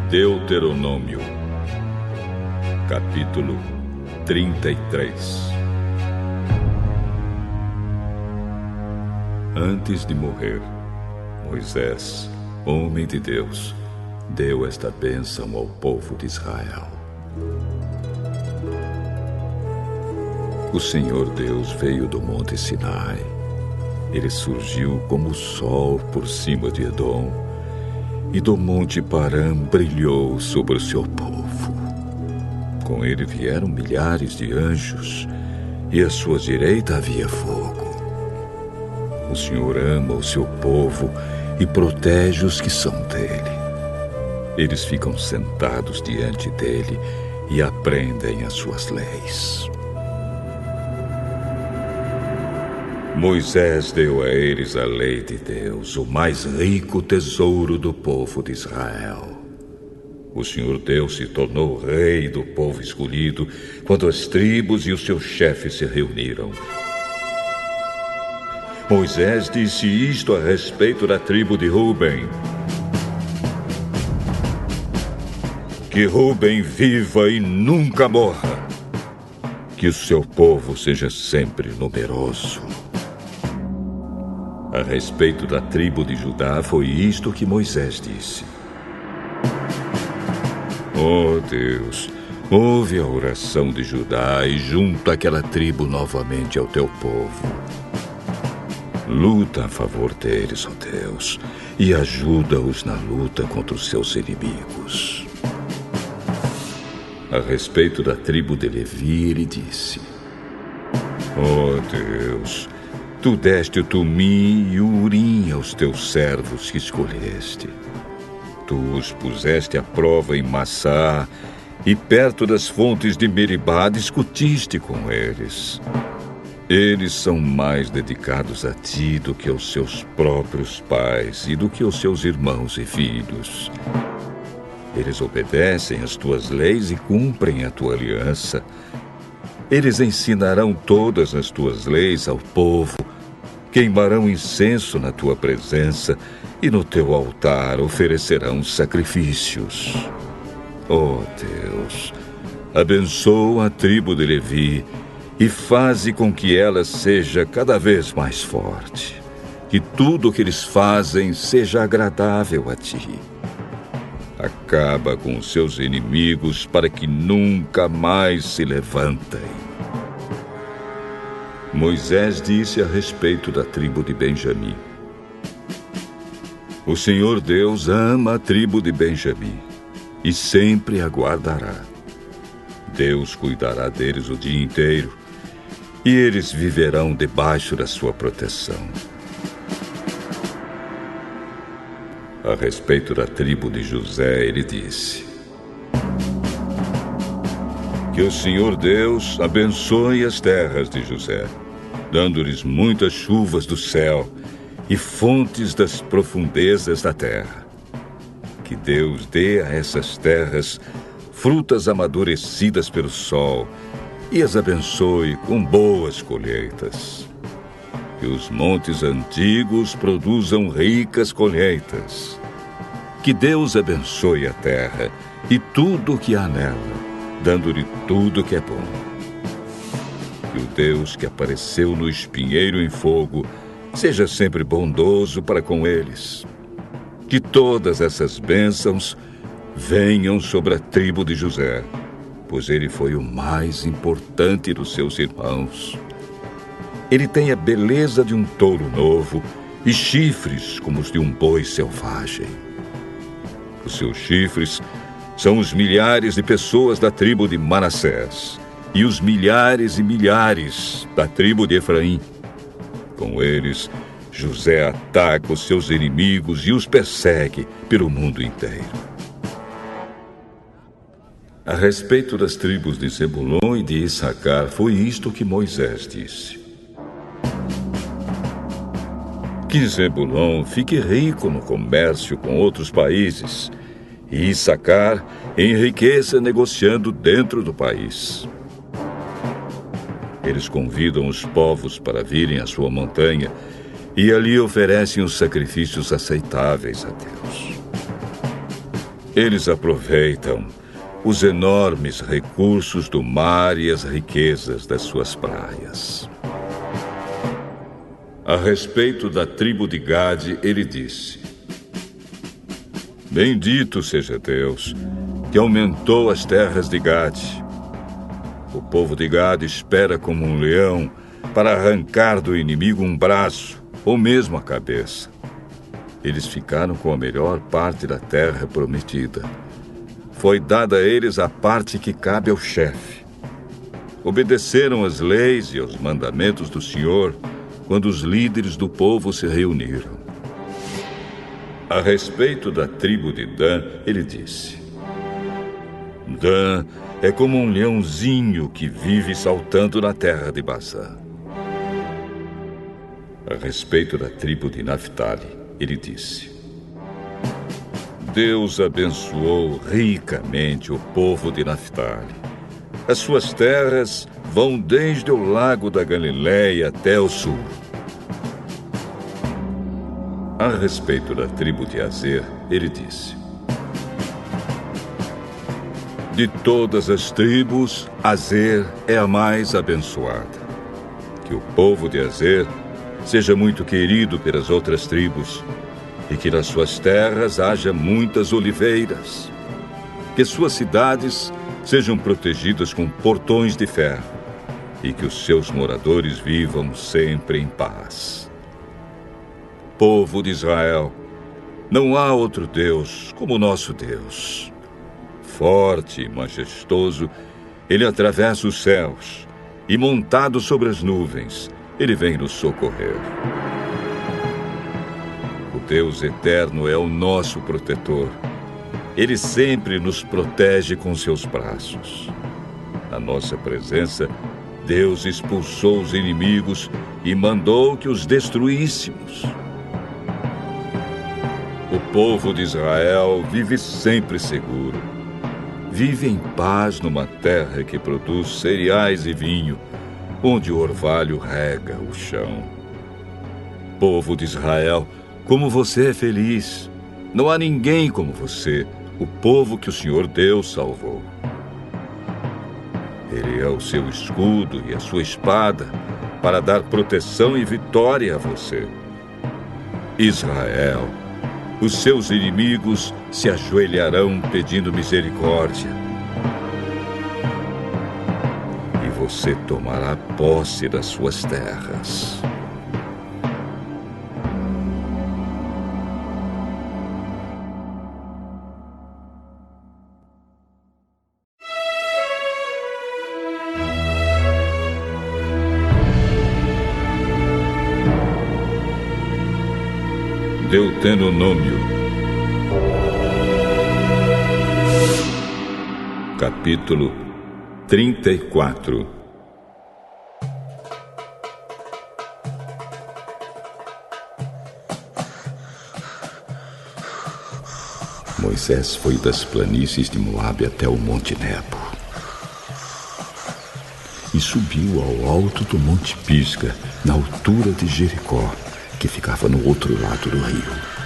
Deuteronômio, capítulo 33. Antes de morrer, Moisés, homem de Deus, deu esta bênção ao povo de Israel. O Senhor Deus veio do monte Sinai. Ele surgiu como o sol por cima de Edom, e do monte Parã brilhou sobre o seu povo. Com ele vieram milhares de anjos, e à sua direita havia fogo. O Senhor ama o seu povo e protege os que são dele. Eles ficam sentados diante dele e aprendem as suas leis. Moisés deu a eles a lei de Deus, o mais rico tesouro do povo de Israel. O Senhor Deus se tornou rei do povo escolhido quando as tribos e os seus chefes se reuniram. Moisés disse isto a respeito da tribo de Ruben: que Ruben viva e nunca morra, que o seu povo seja sempre numeroso. A respeito da tribo de Judá, foi isto que Moisés disse: ó Deus, ouve a oração de Judá e junta aquela tribo novamente ao teu povo. Luta a favor deles, ó Deus, e ajuda-os na luta contra os seus inimigos. A respeito da tribo de Levi, ele disse: ó Deus, tu deste o Tumim e o Urim aos teus servos que escolheste. Tu os puseste à prova em Massá, e perto das fontes de Meribá discutiste com eles. Eles são mais dedicados a ti do que aos seus próprios pais e do que aos seus irmãos e filhos. Eles obedecem às tuas leis e cumprem a tua aliança. Eles ensinarão todas as tuas leis ao povo, queimarão incenso na tua presença e no teu altar oferecerão sacrifícios. Ó Deus, abençoa a tribo de Levi e faze com que ela seja cada vez mais forte. Que tudo o que eles fazem seja agradável a ti. Acaba com os seus inimigos para que nunca mais se levantem. Moisés disse a respeito da tribo de Benjamim: o Senhor Deus ama a tribo de Benjamim e sempre a guardará. Deus cuidará deles o dia inteiro e eles viverão debaixo da sua proteção. A respeito da tribo de José, ele disse: que o Senhor Deus abençoe as terras de José, dando-lhes muitas chuvas do céu e fontes das profundezas da terra. Que Deus dê a essas terras frutas amadurecidas pelo sol e as abençoe com boas colheitas. Que os montes antigos produzam ricas colheitas. Que Deus abençoe a terra e tudo o que há nela, dando-lhe tudo o que é bom. Que o Deus que apareceu no espinheiro em fogo seja sempre bondoso para com eles. Que todas essas bênçãos venham sobre a tribo de José, pois ele foi o mais importante dos seus irmãos. Ele tem a beleza de um touro novo e chifres como os de um boi selvagem. Os seus chifres são os milhares de pessoas da tribo de Manassés e os milhares e milhares da tribo de Efraim. Com eles, José ataca os seus inimigos e os persegue pelo mundo inteiro. A respeito das tribos de Zebulon e de Issacar, foi isto que Moisés disse: que Zebulon fique rico no comércio com outros países, e Issacar enriqueça negociando dentro do país. Eles convidam os povos para virem à sua montanha e ali oferecem os sacrifícios aceitáveis a Deus. Eles aproveitam os enormes recursos do mar e as riquezas das suas praias. A respeito da tribo de Gade, ele disse: Bendito seja Deus, que aumentou as terras de Gade. O povo de Gade espera como um leão para arrancar do inimigo um braço ou mesmo a cabeça. Eles ficaram com a melhor parte da terra prometida. Foi dada a eles a parte que cabe ao chefe. Obedeceram às leis e aos mandamentos do Senhor quando os líderes do povo se reuniram. A respeito da tribo de Dan, ele disse: Dan é como um leãozinho que vive saltando na terra de Bazã. A respeito da tribo de Naftali, ele disse: Deus abençoou ricamente o povo de Naftali. As suas terras vão desde o lago da Galileia até o sul. A respeito da tribo de Azer, ele disse: De todas as tribos, Azer é a mais abençoada. Que o povo de Azer seja muito querido pelas outras tribos, e que nas suas terras haja muitas oliveiras. Que suas cidades sejam protegidas com portões de ferro, e que os seus moradores vivam sempre em paz. Povo de Israel, não há outro Deus como o nosso Deus. Forte e majestoso, ele atravessa os céus, e montado sobre as nuvens, ele vem nos socorrer. O Deus eterno é o nosso protetor. Ele sempre nos protege com seus braços. Na nossa presença, Deus expulsou os inimigos e mandou que os destruíssemos. O povo de Israel vive sempre seguro. Vive em paz numa terra que produz cereais e vinho, onde o orvalho rega o chão. Povo de Israel, como você é feliz! Não há ninguém como você, o povo que o Senhor Deus salvou. Ele é o seu escudo e a sua espada para dar proteção e vitória a você. Israel, os seus inimigos se ajoelharão pedindo misericórdia. E você tomará posse das suas terras. Deuteronômio, capítulo 34. Moisés foi das planícies de Moabe até o Monte Nebo e subiu ao alto do Monte Pisga, na altura de Jericó, que ficava no outro lado do rio.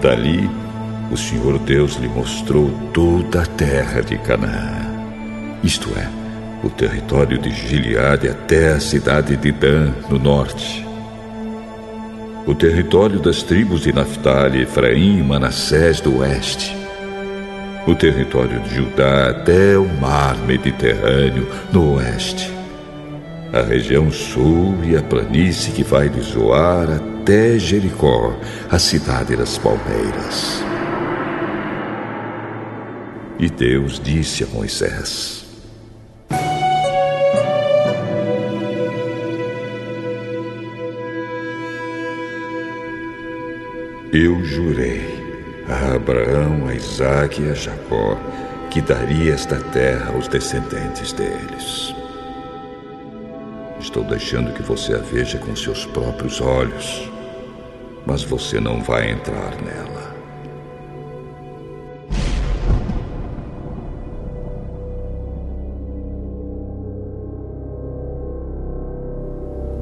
Dali, o Senhor Deus lhe mostrou toda a terra de Canaã, isto é, o território de Gileade até a cidade de Dan, no norte. O território das tribos de Naftali, Efraim e Manassés do oeste. O território de Judá até o mar Mediterrâneo, no oeste. A região sul e a planície que vai de Zoar até Jericó, a cidade das palmeiras. E Deus disse a Moisés: Eu jurei a Abraão, a Isaque e a Jacó que daria esta terra aos descendentes deles. Estou deixando que você a veja com seus próprios olhos. mas você não vai entrar nela.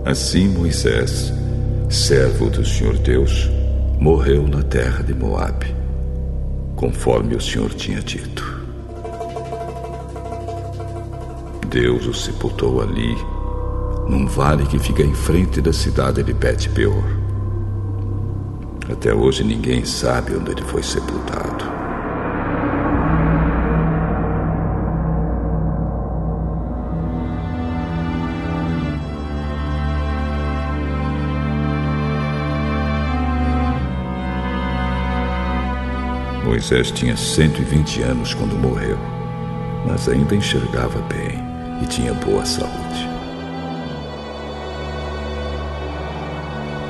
Assim Moisés, servo do Senhor Deus, morreu na terra de Moabe, conforme o Senhor tinha dito. Deus o sepultou ali, num vale que fica em frente da cidade de Bet-peor. Até hoje ninguém sabe onde ele foi sepultado. Moisés tinha 120 anos quando morreu, mas ainda enxergava bem e tinha boa saúde.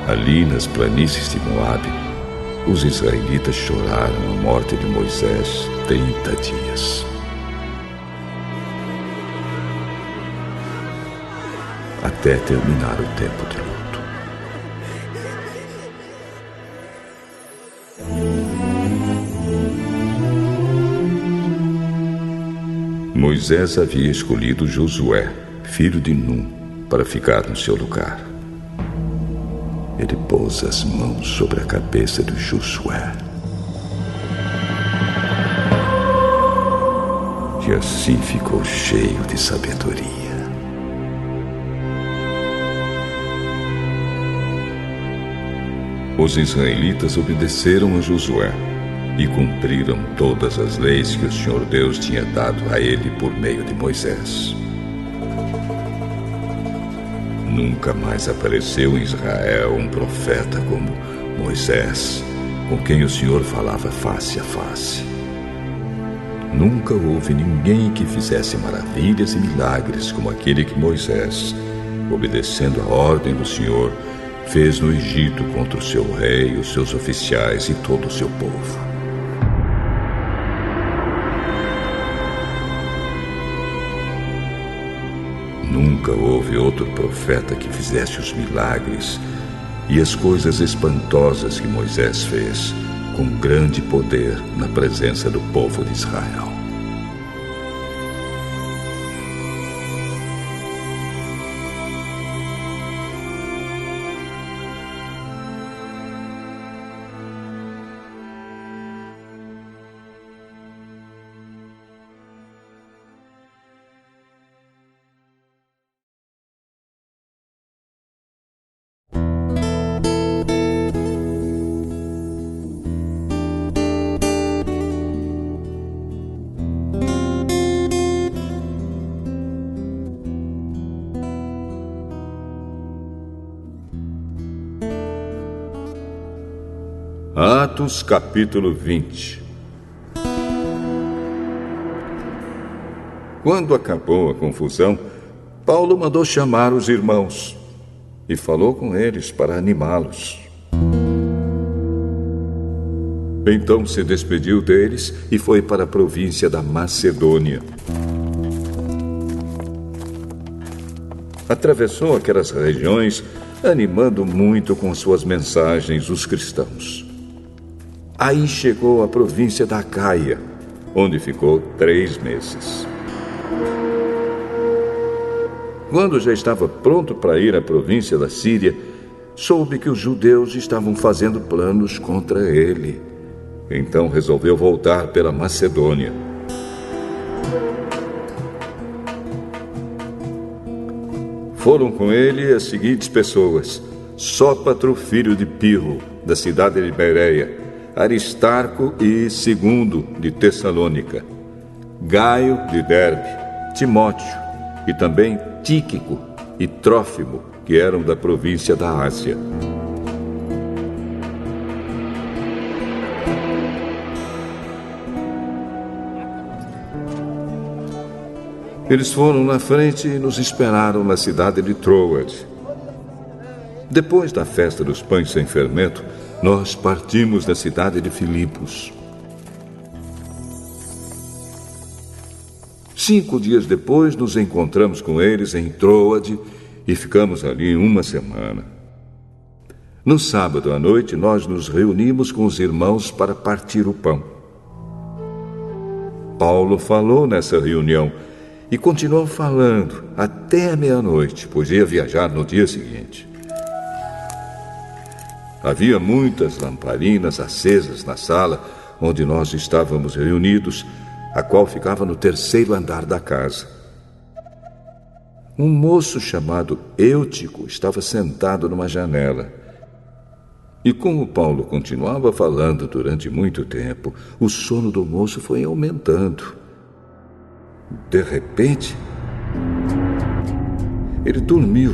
Ali nas planícies de Moabe, os israelitas choraram a morte de Moisés 30 dias. Até terminar o tempo de luto. Moisés havia escolhido Josué, filho de Num, para ficar no seu lugar. Ele pôs as mãos sobre a cabeça de Josué. E assim ficou cheio de sabedoria. Os israelitas obedeceram a Josué e cumpriram todas as leis que o Senhor Deus tinha dado a ele por meio de Moisés. Nunca mais apareceu em Israel um profeta como Moisés, com quem o Senhor falava face a face. Nunca houve ninguém que fizesse maravilhas e milagres como aquele que Moisés, obedecendo a ordem do Senhor, fez no Egito contra o seu rei, os seus oficiais e todo o seu povo. Nunca houve outro profeta que fizesse os milagres e as coisas espantosas que Moisés fez, com grande poder na presença do povo de Israel. Atos capítulo 20. Quando acabou a confusão, Paulo mandou chamar os irmãos e falou com eles para animá-los. Então se despediu deles e foi para a província da Macedônia. Atravessou aquelas regiões, animando muito com suas mensagens os cristãos. Aí chegou à província da Acaia, onde ficou 3 meses. Quando já estava pronto para ir à província da Síria, soube que os judeus estavam fazendo planos contra ele. Então resolveu voltar pela Macedônia. Foram com ele as seguintes pessoas: Sópatro, filho de Pirro, da cidade de Bereia, Aristarco e Segundo, de Tessalônica, Gaio, de Derbe, Timóteo, e também Tíquico e Trófimo, que eram da província da Ásia. Eles foram na frente e nos esperaram na cidade de Troade. Depois da festa dos pães sem fermento, nós partimos da cidade de Filipos. 5 dias depois, nos encontramos com eles em Troade e ficamos ali 1 semana. No sábado à noite, nós nos reunimos com os irmãos para partir o pão. Paulo falou nessa reunião e continuou falando até a meia-noite, pois ia viajar no dia seguinte. Havia muitas lamparinas acesas na sala onde nós estávamos reunidos, a qual ficava no terceiro andar da casa. Um moço chamado Eutico estava sentado numa janela. E como Paulo continuava falando durante muito tempo, o sono do moço foi aumentando. De repente, ele dormiu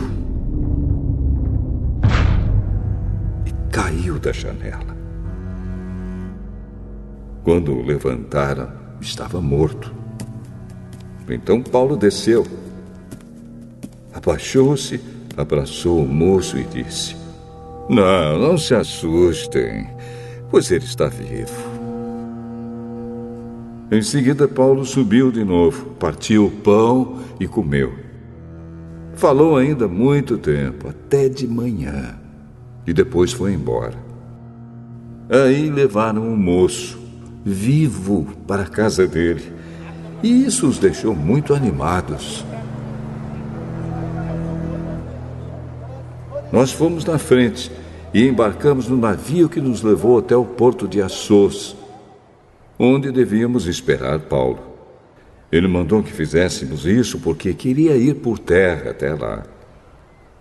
e caiu da janela. Quando o levantaram, estava morto. Então Paulo desceu, abaixou-se, abraçou o moço e disse: Não se assustem, pois ele está vivo. Em seguida, Paulo subiu de novo, partiu o pão e comeu. Falou ainda muito tempo, até de manhã, e depois foi embora. Aí levaram um moço, vivo, para a casa dele, e isso os deixou muito animados. Nós fomos na frente e embarcamos no navio que nos levou até o porto de Assos, onde devíamos esperar Paulo. Ele mandou que fizéssemos isso porque queria ir por terra até lá.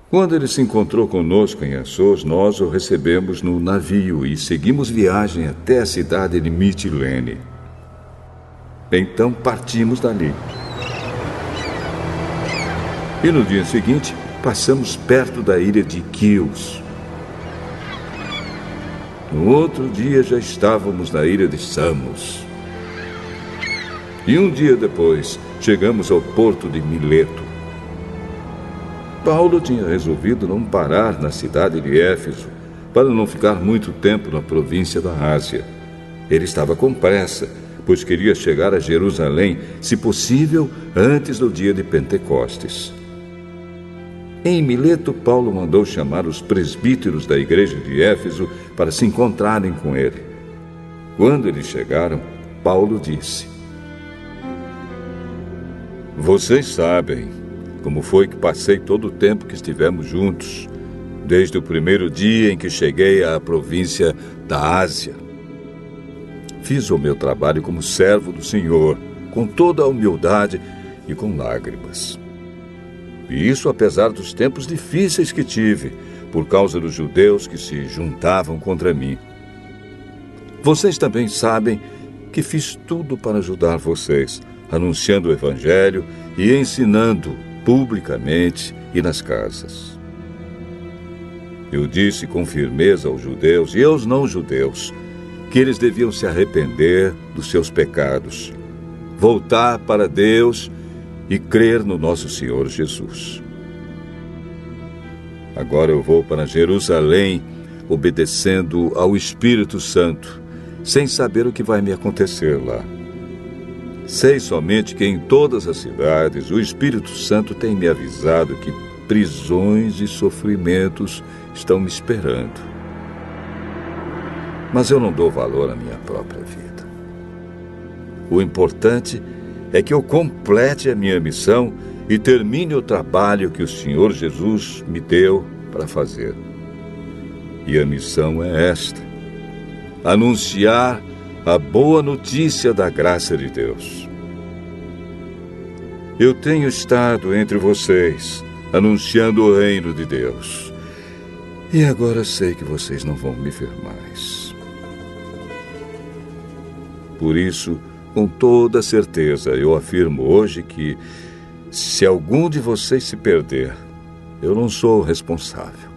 Quando ele se encontrou conosco em Assos, nós o recebemos no navio e seguimos viagem até a cidade de Mitilene. Então partimos dali. E no dia seguinte, passamos perto da ilha de Quios. No outro dia já estávamos na ilha de Samos. E um dia depois, chegamos ao porto de Mileto. Paulo tinha resolvido não parar na cidade de Éfeso, para não ficar muito tempo na província da Ásia. Ele estava com pressa, pois queria chegar a Jerusalém, se possível, antes do dia de Pentecostes. Em Mileto, Paulo mandou chamar os presbíteros da igreja de Éfeso para se encontrarem com ele. Quando eles chegaram, Paulo disse: Vocês sabem como foi que passei todo o tempo que estivemos juntos, desde o primeiro dia em que cheguei à província da Ásia. Fiz o meu trabalho como servo do Senhor, com toda a humildade e com lágrimas. E isso apesar dos tempos difíceis que tive, por causa dos judeus que se juntavam contra mim. Vocês também sabem que fiz tudo para ajudar vocês, anunciando o Evangelho e ensinando publicamente e nas casas. Eu disse com firmeza aos judeus e aos não-judeus que eles deviam se arrepender dos seus pecados, voltar para Deus e crer no nosso Senhor Jesus. Agora eu vou para Jerusalém, obedecendo ao Espírito Santo, sem saber o que vai me acontecer lá. Sei somente que em todas as cidades o Espírito Santo tem me avisado que prisões e sofrimentos estão me esperando. Mas eu não dou valor à minha própria vida. O importante é que eu complete a minha missão e termine o trabalho que o Senhor Jesus me deu para fazer. E a missão é esta: anunciar a boa notícia da graça de Deus. Eu tenho estado entre vocês, anunciando o reino de Deus. E agora sei que vocês não vão me ver mais. Por isso, com toda certeza, eu afirmo hoje que, se algum de vocês se perder, eu não sou o responsável.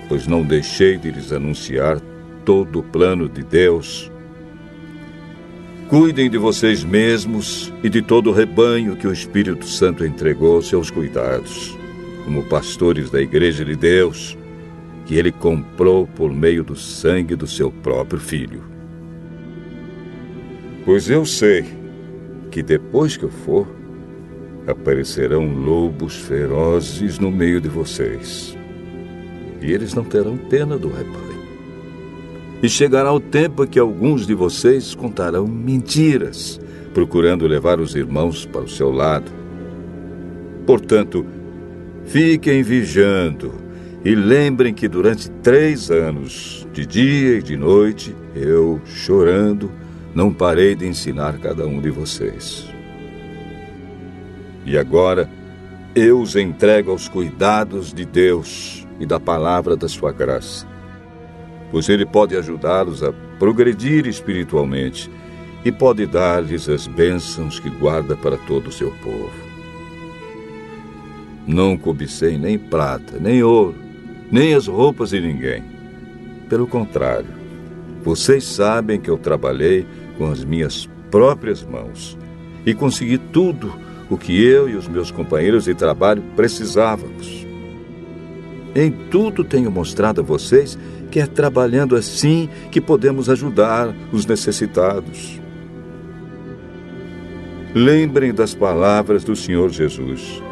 Pois não deixei de lhes anunciar todo o plano de Deus. Cuidem de vocês mesmos e de todo o rebanho que o Espírito Santo entregou aos seus cuidados, como pastores da Igreja de Deus, que ele comprou por meio do sangue do seu próprio Filho. Pois eu sei que depois que eu for, Aparecerão lobos ferozes no meio de vocês, e eles não terão pena do rebanho. E chegará o tempo que alguns de vocês contarão mentiras, procurando levar os irmãos para o seu lado. Portanto, fiquem vigiando e lembrem que durante 3 anos, de dia e de noite, eu, chorando, não parei de ensinar cada um de vocês. E agora, eu os entrego aos cuidados de Deus e da palavra da sua graça, pois Ele pode ajudá-los a progredir espiritualmente e pode dar-lhes as bênçãos que guarda para todo o seu povo. Não cobicei nem prata, nem ouro, nem as roupas de ninguém. Pelo contrário, vocês sabem que eu trabalhei com as minhas próprias mãos e consegui tudo o que eu e os meus companheiros de trabalho precisávamos. Em tudo tenho mostrado a vocês que é trabalhando assim que podemos ajudar os necessitados. Lembrem das palavras do Senhor Jesus.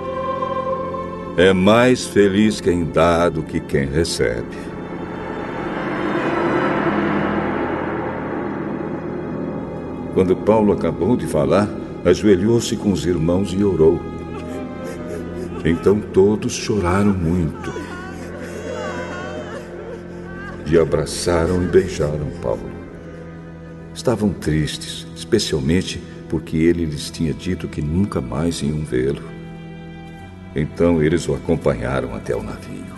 É mais feliz quem dá do que quem recebe. Quando Paulo acabou de falar, ajoelhou-se com os irmãos e orou. Então todos choraram muito e abraçaram e beijaram Paulo. Estavam tristes, especialmente porque ele lhes tinha dito que nunca mais iam vê-lo. Então eles o acompanharam até o navio.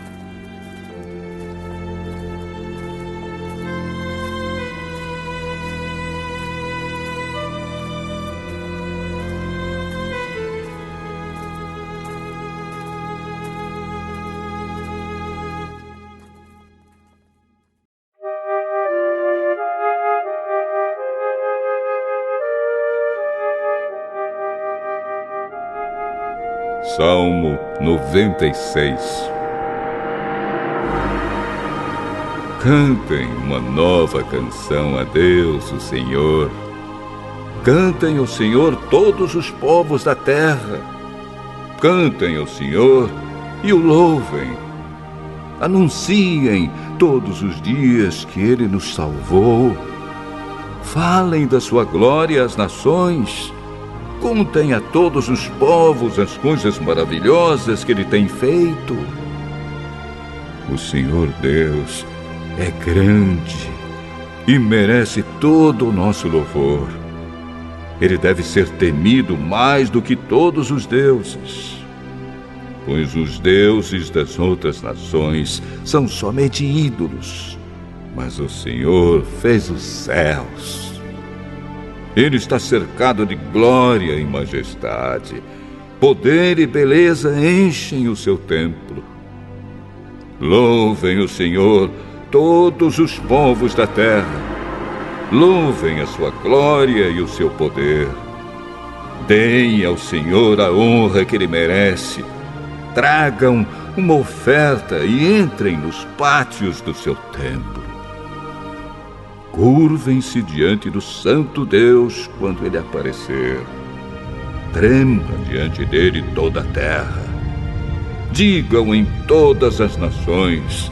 Salmo 96. Cantem uma nova canção a Deus, o Senhor. Cantem ao Senhor todos os povos da terra. Cantem ao Senhor e o louvem. Anunciem todos os dias que Ele nos salvou. Falem da sua glória às nações. Contem a todos os povos as coisas maravilhosas que Ele tem feito. O Senhor Deus é grande e merece todo o nosso louvor. Ele deve ser temido mais do que todos os deuses, pois os deuses das outras nações são somente ídolos, mas o Senhor fez os céus. Ele está cercado de glória e majestade. Poder e beleza enchem o seu templo. Louvem o Senhor todos os povos da terra. Louvem a sua glória e o seu poder. Deem ao Senhor a honra que Ele merece. Tragam uma oferta e entrem nos pátios do seu templo. Curvem-se diante do Santo Deus quando Ele aparecer. Trema diante dele toda a terra. Digam em todas as nações: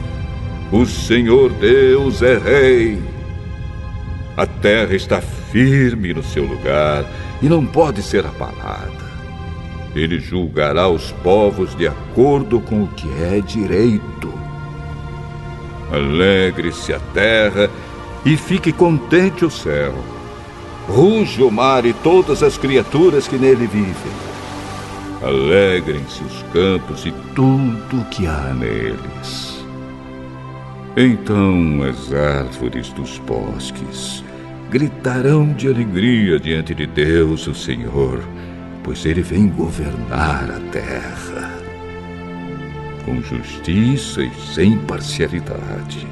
o Senhor Deus é Rei. A terra está firme no seu lugar e não pode ser abalada. Ele julgará os povos de acordo com o que é direito. Alegre-se a terra e fique contente o céu. Ruja o mar e todas as criaturas que nele vivem. Alegrem-se os campos e tudo o que há neles. Então as árvores dos bosques gritarão de alegria diante de Deus, o Senhor, pois Ele vem governar a terra. Com justiça e sem parcialidade,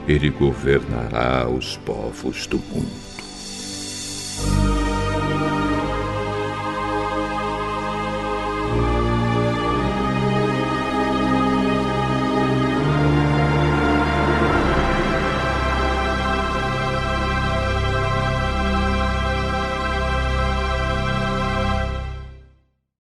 Ele governará os povos do mundo.